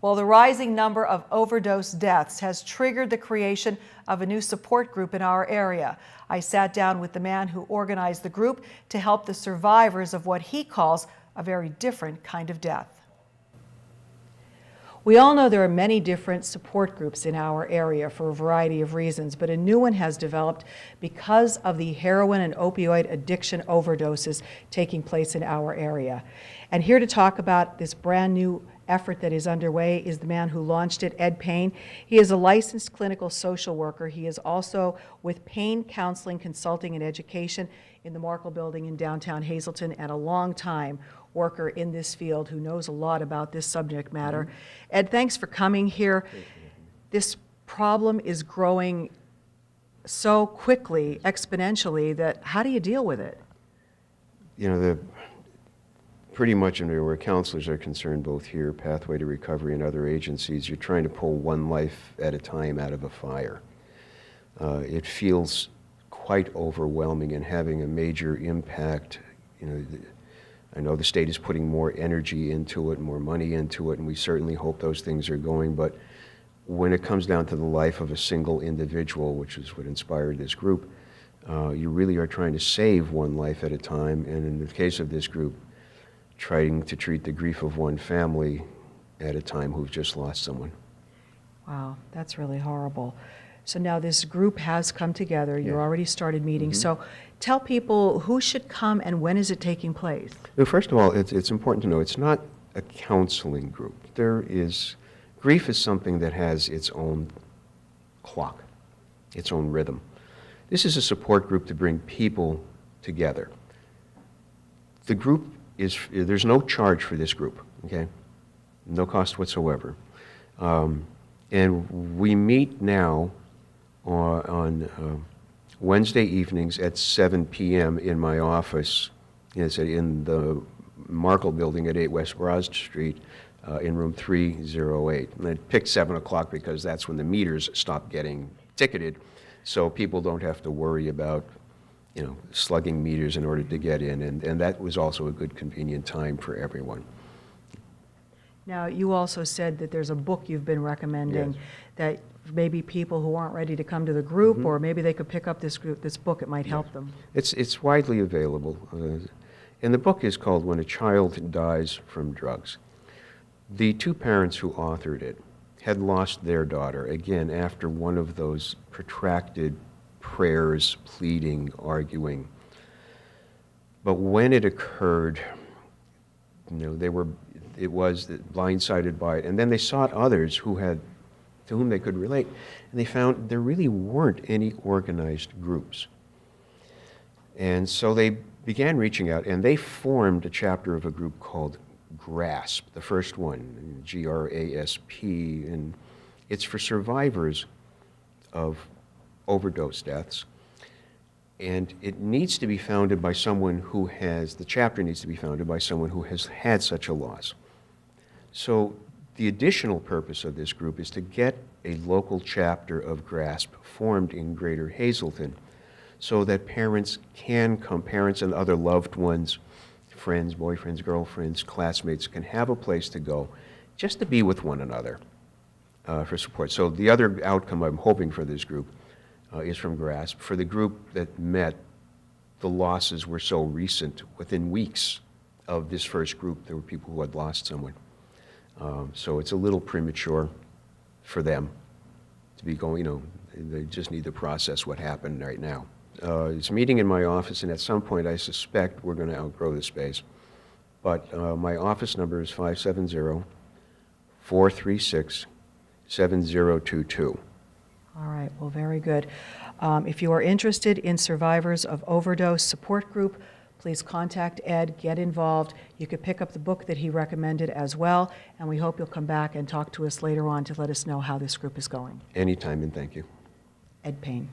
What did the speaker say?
Well, the rising number of overdose deaths has triggered the creation of a new support group in our area. I sat down with the man who organized the group to help the survivors of what he calls a very different kind of death. We all know there are many different support groups in our area for a variety of reasons, but a new one has developed because of the heroin and opioid addiction overdoses taking place in our area. And here to talk about this brand new effort that is underway is the man who launched it, Ed Pane. He is a licensed clinical social worker. He is also with Pane Counseling, Consulting, and Education in the Markle Building in downtown Hazleton, and a long-time worker in this field who knows a lot about this subject matter. Ed, thanks for coming here. This problem is growing so quickly, exponentially, that how do you deal with it? You know, pretty much where counselors are concerned, both here, Pathway to Recovery, and other agencies, you're trying to pull one life at a time out of a fire. It feels quite overwhelming and having a major impact. You know, I know the state is putting more energy into it, more money into it, and we certainly hope those things are going, but when it comes down to the life of a single individual, which is what inspired this group, you really are trying to save one life at a time, and in the case of this group, trying to treat the grief of one family at a time who've just lost someone. Wow, that's really horrible. So now this group has come together. You're already started meeting. So tell people who should come and when is it taking place? Well, first of all, it's important to know it's not a counseling group. Grief is something that has its own clock, its own rhythm. This is a support group to bring people together. The group there's no charge for this group, okay? No cost whatsoever. And we meet now on Wednesday evenings at 7 p.m. in my office. It's in the Markle Building at 8 West Broad Street in room 308. And I picked 7 o'clock because that's when the meters stop getting ticketed, so people don't have to worry about slugging meters in order to get in, and that was also a good convenient time for everyone. Now, you also said that there's a book you've been recommending that maybe people who aren't ready to come to the group, or maybe they could pick up this book, it might help them. It's widely available, and the book is called When a Child Dies from Drugs. The two parents who authored it had lost their daughter, again, after one of those protracted prayers, pleading, arguing. But when it occurred, it was blindsided by it, and then they sought others to whom they could relate, and they found there really weren't any organized groups. And so they began reaching out, and they formed a chapter of a group called GRASP, the first one, GRASP, and it's for survivors of overdose deaths, and it needs to be founded by someone the chapter needs to be founded by someone who has had such a loss. So the additional purpose of this group is to get a local chapter of GRASP formed in Greater Hazleton so that parents can come, parents and other loved ones, friends, boyfriends, girlfriends, classmates, can have a place to go just to be with one another for support. So the other outcome I'm hoping for this group is from GRASP. For the group that met, the losses were so recent. Within weeks of this first group, there were people who had lost someone. So it's a little premature for them to be going, they just need to process what happened right now. It's a meeting in my office, and at some point I suspect we're going to outgrow the space. But my office number is 570-436-7022. All right, well, very good. If you are interested in survivors of overdose support group, please contact Ed, get involved. You could pick up the book that he recommended as well, and we hope you'll come back and talk to us later on to let us know how this group is going. Anytime, and thank you. Ed Pane.